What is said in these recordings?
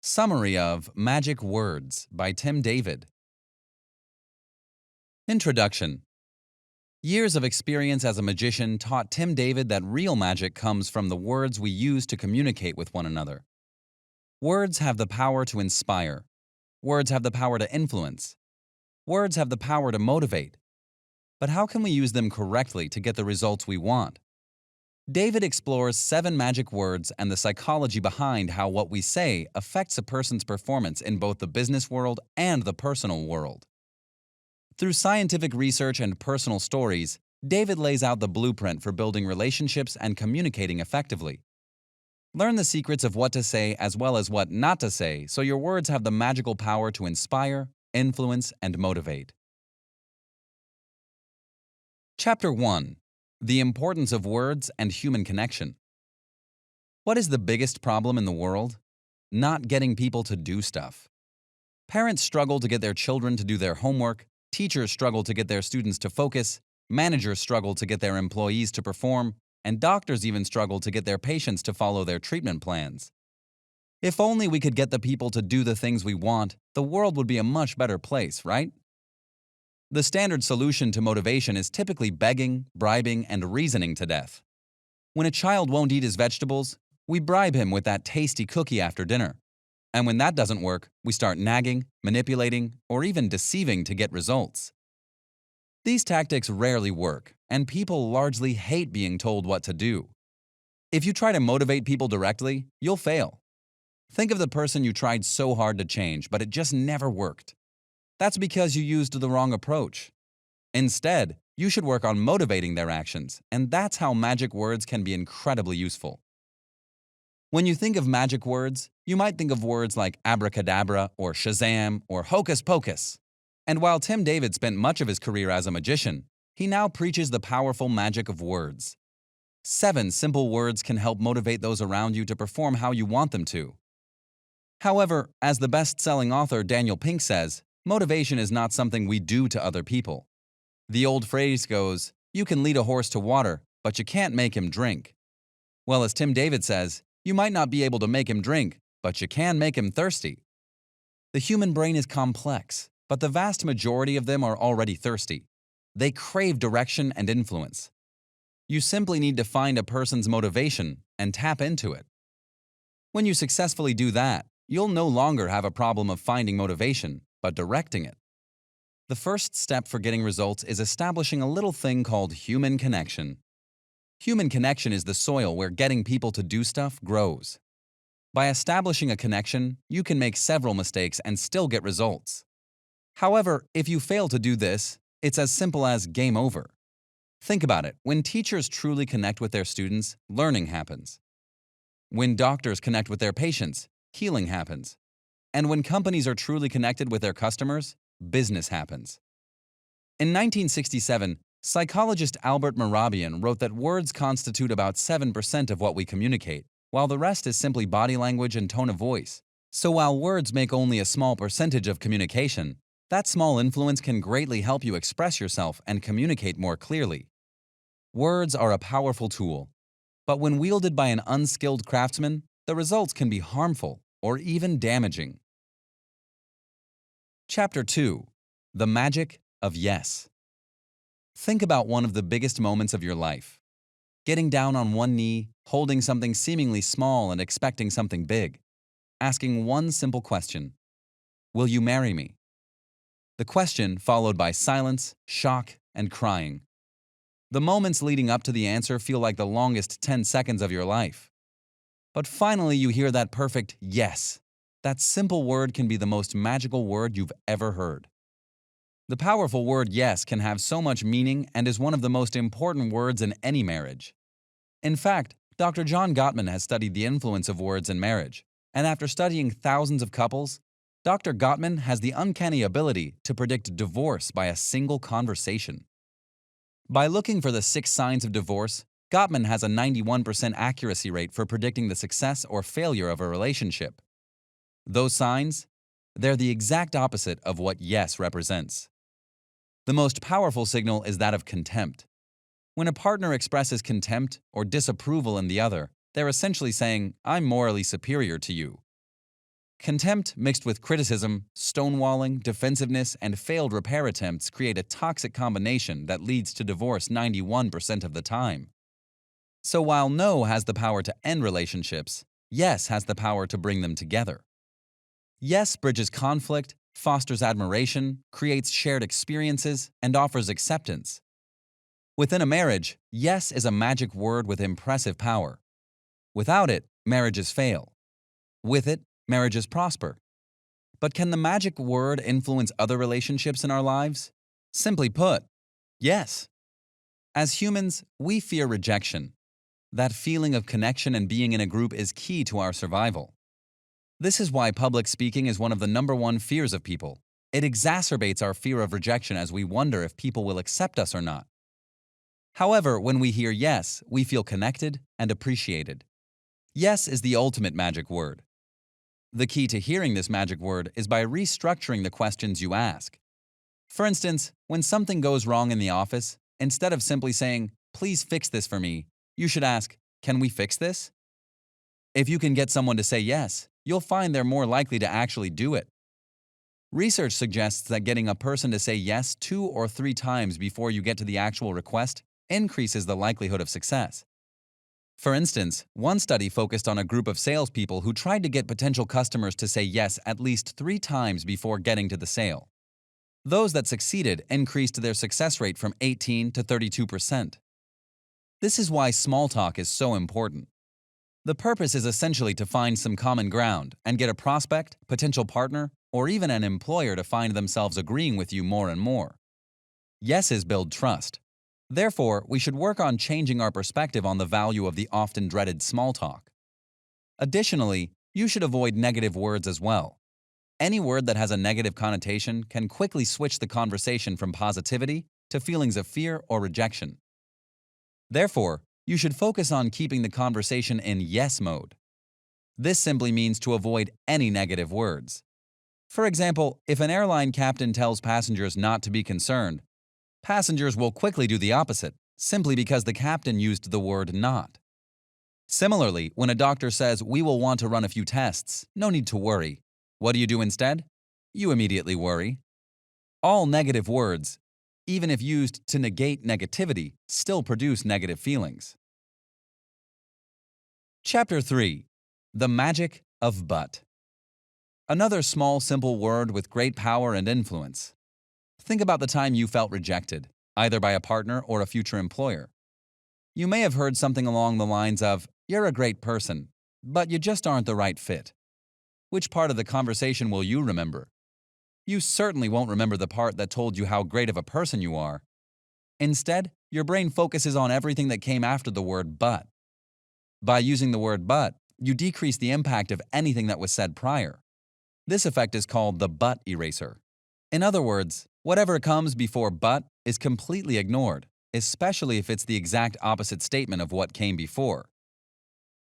Summary of Magic Words by Tim David. Introduction. Years of experience as a magician taught Tim David that real magic comes from the words we use to communicate with one another. Words have the power to inspire. Words have the power to influence. Words have the power to motivate. But how can we use them correctly to get the results we want? David explores 7 magic words and the psychology behind how what we say affects a person's performance in both the business world and the personal world. Through scientific research and personal stories, David lays out the blueprint for building relationships and communicating effectively. Learn the secrets of what to say as well as what not to say so your words have the magical power to inspire, influence, and motivate. Chapter 1. The Importance of Words and Human Connection. What is the biggest problem in the world? Not getting people to do stuff. Parents struggle to get their children to do their homework, teachers struggle to get their students to focus, managers struggle to get their employees to perform, and doctors even struggle to get their patients to follow their treatment plans. If only we could get the people to do the things we want, the world would be a much better place, right? The standard solution to motivation is typically begging, bribing, and reasoning to death. When a child won't eat his vegetables, we bribe him with that tasty cookie after dinner. And when that doesn't work, we start nagging, manipulating, or even deceiving to get results. These tactics rarely work, and people largely hate being told what to do. If you try to motivate people directly, you'll fail. Think of the person you tried so hard to change, but it just never worked. That's because you used the wrong approach. Instead, you should work on motivating their actions, and that's how magic words can be incredibly useful. When you think of magic words, you might think of words like abracadabra or Shazam or hocus pocus. And while Tim David spent much of his career as a magician, he now preaches the powerful magic of words. 7 simple words can help motivate those around you to perform how you want them to. However, as the best-selling author Daniel Pink says, motivation is not something we do to other people. The old phrase goes, you can lead a horse to water, but you can't make him drink. Well, as Tim David says, you might not be able to make him drink, but you can make him thirsty. The human brain is complex, but the vast majority of them are already thirsty. They crave direction and influence. You simply need to find a person's motivation and tap into it. When you successfully do that, you'll no longer have a problem of finding motivation, but directing it. The first step for getting results is establishing a little thing called human connection. Human connection is the soil where getting people to do stuff grows. By establishing a connection, you can make several mistakes and still get results. However, if you fail to do this, it's as simple as game over. Think about it. When teachers truly connect with their students, learning happens. When doctors connect with their patients, healing happens. And when companies are truly connected with their customers, business happens. In 1967, psychologist Albert Mehrabian wrote that words constitute about 7% of what we communicate, while the rest is simply body language and tone of voice. So while words make only a small percentage of communication, that small influence can greatly help you express yourself and communicate more clearly. Words are a powerful tool, but when wielded by an unskilled craftsman, the results can be harmful or even damaging. Chapter 2. The Magic of Yes. Think about one of the biggest moments of your life. Getting down on one knee, holding something seemingly small and expecting something big. Asking one simple question. Will you marry me? The question followed by silence, shock, and crying. The moments leading up to the answer feel like the longest 10 seconds of your life. But finally you hear that perfect yes. That simple word can be the most magical word you've ever heard. The powerful word yes can have so much meaning and is one of the most important words in any marriage. In fact, Dr. John Gottman has studied the influence of words in marriage, and after studying thousands of couples, Dr. Gottman has the uncanny ability to predict divorce by a single conversation. By looking for the 6 signs of divorce, Gottman has a 91% accuracy rate for predicting the success or failure of a relationship. Those signs? They're the exact opposite of what yes represents. The most powerful signal is that of contempt. When a partner expresses contempt or disapproval in the other, they're essentially saying, I'm morally superior to you. Contempt mixed with criticism, stonewalling, defensiveness, and failed repair attempts create a toxic combination that leads to divorce 91% of the time. So while no has the power to end relationships, yes has the power to bring them together. Yes bridges conflict, fosters admiration, creates shared experiences, and offers acceptance. Within a marriage, yes is a magic word with impressive power. Without it, marriages fail. With it, marriages prosper. But can the magic word influence other relationships in our lives? Simply put, yes. As humans, we fear rejection. That feeling of connection and being in a group is key to our survival. This is why public speaking is one of the #1 fears of people. It exacerbates our fear of rejection as we wonder if people will accept us or not. However, when we hear yes, we feel connected and appreciated. Yes is the ultimate magic word. The key to hearing this magic word is by restructuring the questions you ask. For instance, when something goes wrong in the office, instead of simply saying, "Please fix this for me," you should ask, "Can we fix this?" If you can get someone to say yes, you'll find they're more likely to actually do it. Research suggests that getting a person to say yes 2 or 3 times before you get to the actual request increases the likelihood of success. For instance, one study focused on a group of salespeople who tried to get potential customers to say yes at least 3 times before getting to the sale. Those that succeeded increased their success rate from 18 to 32%. This is why small talk is so important. The purpose is essentially to find some common ground and get a prospect, potential partner, or even an employer to find themselves agreeing with you more and more. Yeses build trust. Therefore, we should work on changing our perspective on the value of the often dreaded small talk. Additionally, you should avoid negative words as well. Any word that has a negative connotation can quickly switch the conversation from positivity to feelings of fear or rejection. Therefore, you should focus on keeping the conversation in yes mode. This simply means to avoid any negative words. For example, if an airline captain tells passengers not to be concerned, passengers will quickly do the opposite, simply because the captain used the word not. Similarly, when a doctor says, "We will want to run a few tests, no need to worry," what do you do instead? You immediately worry. All negative words, even if used to negate negativity, still produce negative feelings. Chapter 3. The Magic of But. Another small, simple word with great power and influence. Think about the time you felt rejected, either by a partner or a future employer. You may have heard something along the lines of, "You're a great person, but you just aren't the right fit." Which part of the conversation will you remember? You certainly won't remember the part that told you how great of a person you are. Instead, your brain focuses on everything that came after the word but. By using the word but, you decrease the impact of anything that was said prior. This effect is called the but eraser. In other words, whatever comes before but is completely ignored, especially if it's the exact opposite statement of what came before.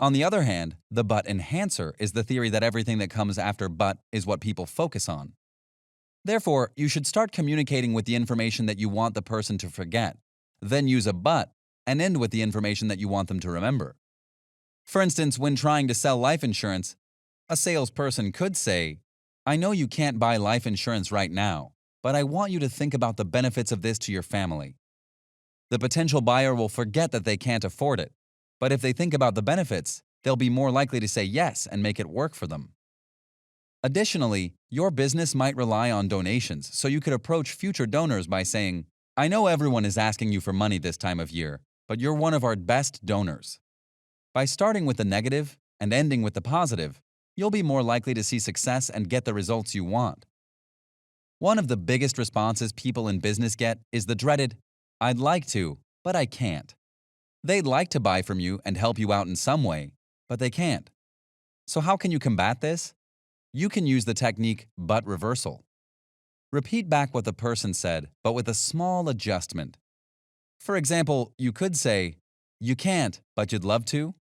On the other hand, the but enhancer is the theory that everything that comes after but is what people focus on. Therefore, you should start communicating with the information that you want the person to forget, then use a but, and end with the information that you want them to remember. For instance, when trying to sell life insurance, a salesperson could say, "I know you can't buy life insurance right now, but I want you to think about the benefits of this to your family." The potential buyer will forget that they can't afford it, but if they think about the benefits, they'll be more likely to say yes and make it work for them. Additionally, your business might rely on donations, so you could approach future donors by saying, "I know everyone is asking you for money this time of year, but you're one of our best donors." By starting with the negative and ending with the positive, you'll be more likely to see success and get the results you want. One of the biggest responses people in business get is the dreaded, "I'd like to, but I can't." They'd like to buy from you and help you out in some way, but they can't. So how can you combat this? You can use the technique but reversal. Repeat back what the person said, but with a small adjustment. For example, you could say, "You can't, but you'd love to."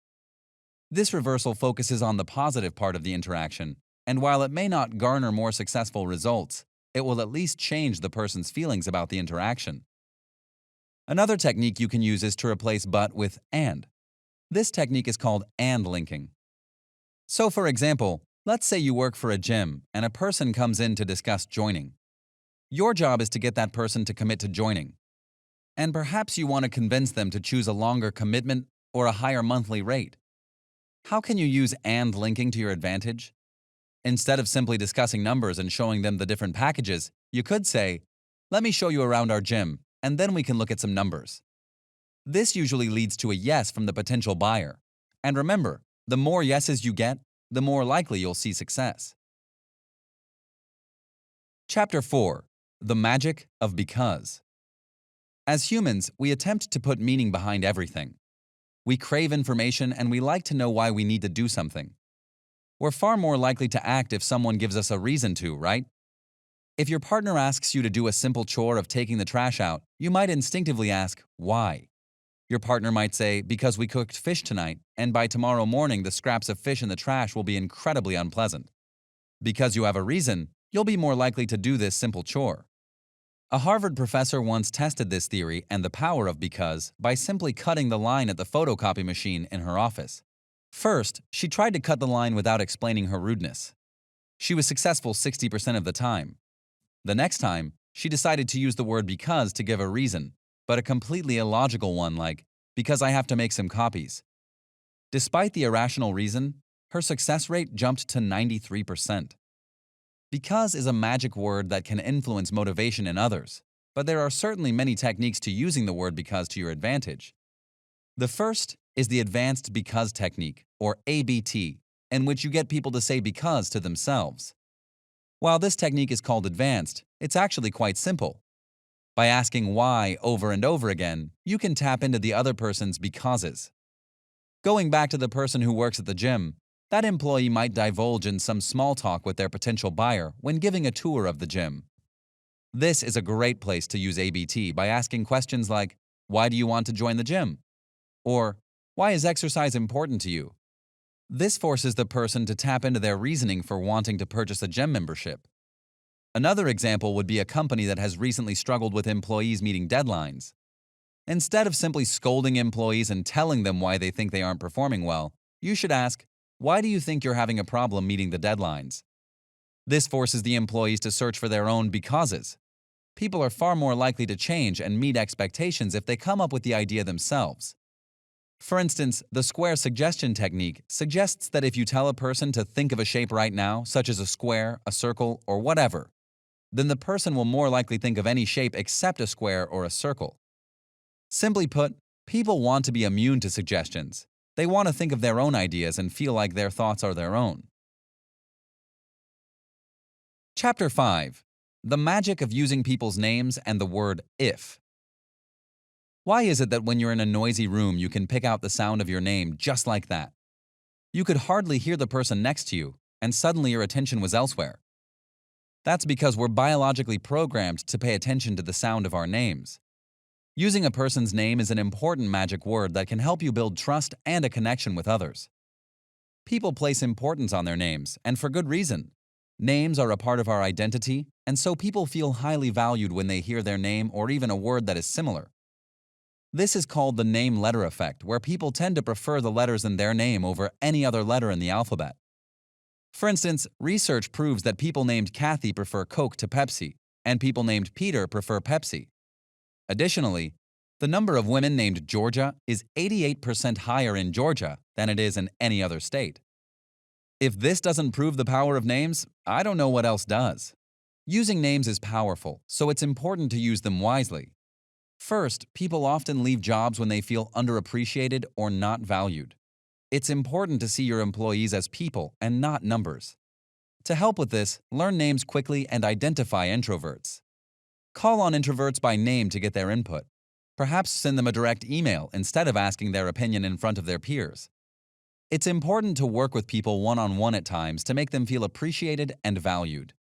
This reversal focuses on the positive part of the interaction, and while it may not garner more successful results, it will at least change the person's feelings about the interaction. Another technique you can use is to replace but with and. This technique is called and linking. So, for example, Let's say you work for a gym and a person comes in to discuss joining. Your job is to get that person to commit to joining. And perhaps you want to convince them to choose a longer commitment or a higher monthly rate. How can you use and linking to your advantage? Instead of simply discussing numbers and showing them the different packages, you could say, "Let me show you around our gym, and then we can look at some numbers." This usually leads to a yes from the potential buyer. And remember, the more yeses you get, the more likely you'll see success. Chapter 4. The Magic of Because. As humans, we attempt to put meaning behind everything. We crave information and we like to know why we need to do something. We're far more likely to act if someone gives us a reason to, right? If your partner asks you to do a simple chore of taking the trash out, you might instinctively ask, why? Your partner might say, because we cooked fish tonight, and by tomorrow morning the scraps of fish in the trash will be incredibly unpleasant. Because you have a reason, you'll be more likely to do this simple chore. A Harvard professor once tested this theory and the power of because by simply cutting the line at the photocopy machine in her office. First, she tried to cut the line without explaining her rudeness. She was successful 60% of the time. The next time, she decided to use the word because to give a reason, but a completely illogical one like, because I have to make some copies. Despite the irrational reason, her success rate jumped to 93%. Because is a magic word that can influence motivation in others, but there are certainly many techniques to using the word because to your advantage. The first is the advanced because technique, or ABT, in which you get people to say because to themselves. While this technique is called advanced, it's actually quite simple. By asking why over and over again, you can tap into the other person's becauses. Going back to the person who works at the gym, that employee might divulge in some small talk with their potential buyer when giving a tour of the gym. This is a great place to use ABT by asking questions like, why do you want to join the gym? Or, why is exercise important to you? This forces the person to tap into their reasoning for wanting to purchase a gym membership. Another example would be a company that has recently struggled with employees meeting deadlines. Instead of simply scolding employees and telling them why they think they aren't performing well, you should ask, why do you think you're having a problem meeting the deadlines? This forces the employees to search for their own becauses. People are far more likely to change and meet expectations if they come up with the idea themselves. For instance, the square suggestion technique suggests that if you tell a person to think of a shape right now, such as a square, a circle, or whatever, then the person will more likely think of any shape except a square or a circle. Simply put, people want to be immune to suggestions. They want to think of their own ideas and feel like their thoughts are their own. Chapter 5. The Magic of Using People's Names and the Word if. Why is it that when you're in a noisy room you can pick out the sound of your name just like that? You could hardly hear the person next to you, and suddenly your attention was elsewhere. That's because we're biologically programmed to pay attention to the sound of our names. Using a person's name is an important magic word that can help you build trust and a connection with others. People place importance on their names, and for good reason. Names are a part of our identity, and so people feel highly valued when they hear their name or even a word that is similar. This is called the name-letter effect, where people tend to prefer the letters in their name over any other letter in the alphabet. For instance, research proves that people named Kathy prefer Coke to Pepsi, and people named Peter prefer Pepsi. Additionally, the number of women named Georgia is 88% higher in Georgia than it is in any other state. If this doesn't prove the power of names, I don't know what else does. Using names is powerful, so it's important to use them wisely. First, people often leave jobs when they feel underappreciated or not valued. It's important to see your employees as people and not numbers. To help with this, learn names quickly and identify introverts. Call on introverts by name to get their input. Perhaps send them a direct email instead of asking their opinion in front of their peers. It's important to work with people one-on-one at times to make them feel appreciated and valued.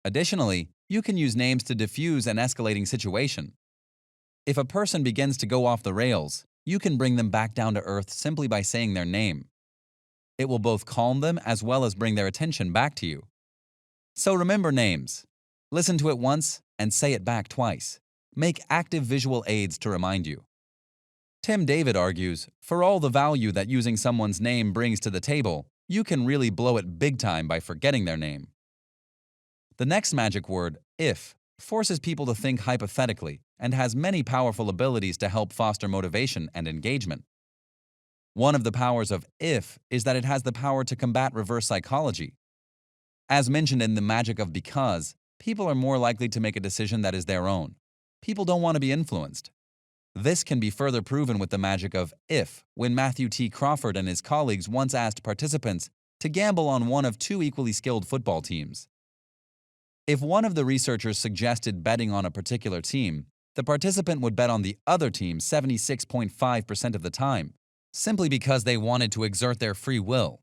Additionally, you can use names to diffuse an escalating situation. If a person begins to go off the rails, you can bring them back down to earth simply by saying their name. It will both calm them as well as bring their attention back to you. So remember names. Listen to it once and say it back twice. Make active visual aids to remind you. Tim David argues, for all the value that using someone's name brings to the table, you can really blow it big time by forgetting their name. The next magic word, if, forces people to think hypothetically and has many powerful abilities to help foster motivation and engagement. One of the powers of if is that it has the power to combat reverse psychology. As mentioned in The Magic of Because, people are more likely to make a decision that is their own. People don't want to be influenced. This can be further proven with the magic of if, when Matthew T. Crawford and his colleagues once asked participants to gamble on one of two equally skilled football teams. If one of the researchers suggested betting on a particular team, the participant would bet on the other team 76.5% of the time, simply because they wanted to exert their free will.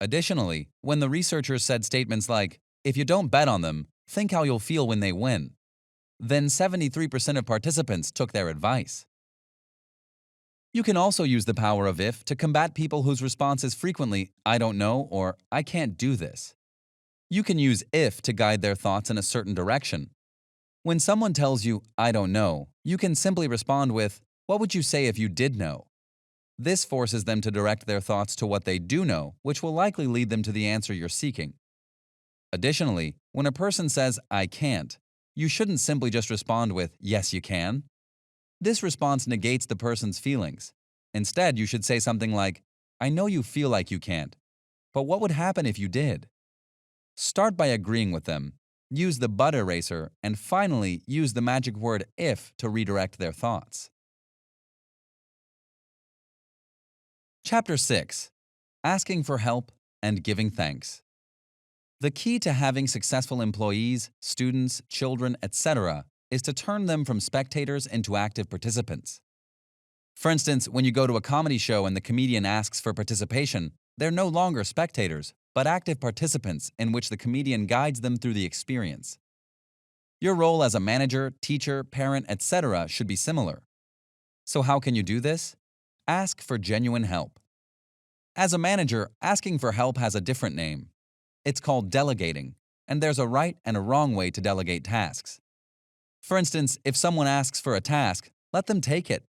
Additionally, when the researchers said statements like, "If you don't bet on them, think how you'll feel when they win," then 73% of participants took their advice. You can also use the power of if to combat people whose response is frequently, "I don't know" or "I can't do this." You can use if to guide their thoughts in a certain direction. When someone tells you, "I don't know," you can simply respond with, "What would you say if you did know?" This forces them to direct their thoughts to what they do know, which will likely lead them to the answer you're seeking. Additionally, when a person says, "I can't," you shouldn't simply just respond with, "Yes, you can." This response negates the person's feelings. Instead, you should say something like, "I know you feel like you can't, but what would happen if you did?" Start by agreeing with them, use the but eraser, and finally use the magic word if to redirect their thoughts. Chapter 6. Asking for help and giving thanks. The key to having successful employees, students, children, etc. is to turn them from spectators into active participants. For instance, when you go to a comedy show and the comedian asks for participation, they're no longer spectators, but active participants in which the comedian guides them through the experience. Your role as a manager, teacher, parent, etc. should be similar. So how can you do this? Ask for genuine help. As a manager, asking for help has a different name. It's called delegating, and there's a right and a wrong way to delegate tasks. For instance, if someone asks for a task, let them take it.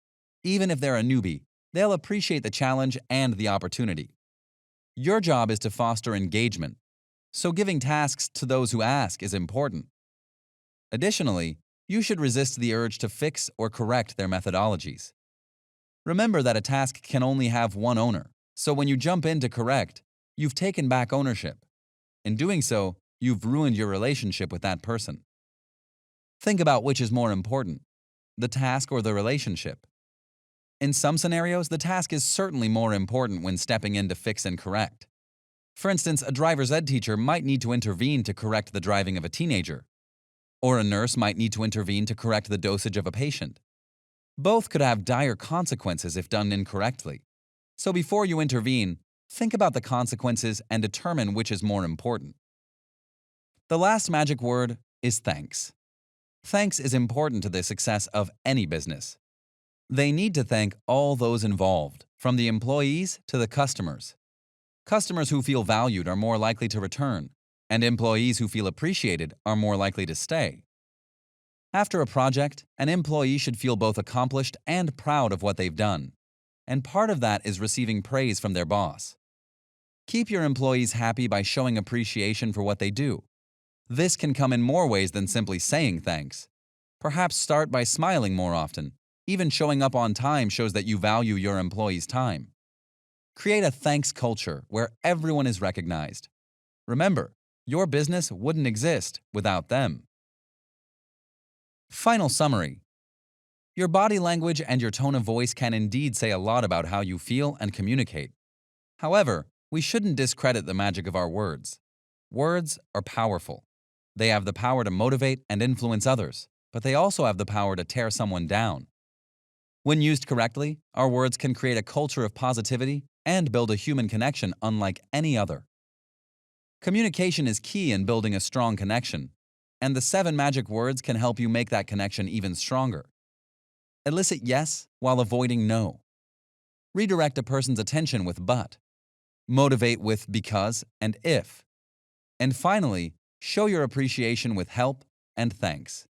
Even if they're a newbie, they'll appreciate the challenge and the opportunity. Your job is to foster engagement, so giving tasks to those who ask is important. Additionally, you should resist the urge to fix or correct their methodologies. Remember that a task can only have one owner, so when you jump in to correct, you've taken back ownership. In doing so, you've ruined your relationship with that person. Think about which is more important, the task or the relationship. In some scenarios, the task is certainly more important when stepping in to fix and correct. For instance, a driver's ed teacher might need to intervene to correct the driving of a teenager, or a nurse might need to intervene to correct the dosage of a patient. Both could have dire consequences if done incorrectly. So before you intervene, think about the consequences and determine which is more important. The last magic word is thanks. Thanks is important to the success of any business. They need to thank all those involved, from the employees to the customers. Customers who feel valued are more likely to return, and employees who feel appreciated are more likely to stay. After a project, an employee should feel both accomplished and proud of what they've done, and part of that is receiving praise from their boss. Keep your employees happy by showing appreciation for what they do. This can come in more ways than simply saying thanks. Perhaps start by smiling more often. Even showing up on time shows that you value your employees' time. Create a thanks culture where everyone is recognized. Remember, your business wouldn't exist without them. Final summary. Your body language and your tone of voice can indeed say a lot about how you feel and communicate. However, we shouldn't discredit the magic of our words. Words are powerful. They have the power to motivate and influence others, but they also have the power to tear someone down. When used correctly, our words can create a culture of positivity and build a human connection unlike any other. Communication is key in building a strong connection, and the 7 magic words can help you make that connection even stronger. Elicit yes while avoiding no. Redirect a person's attention with but. Motivate with because and if. And finally, show your appreciation with help and thanks.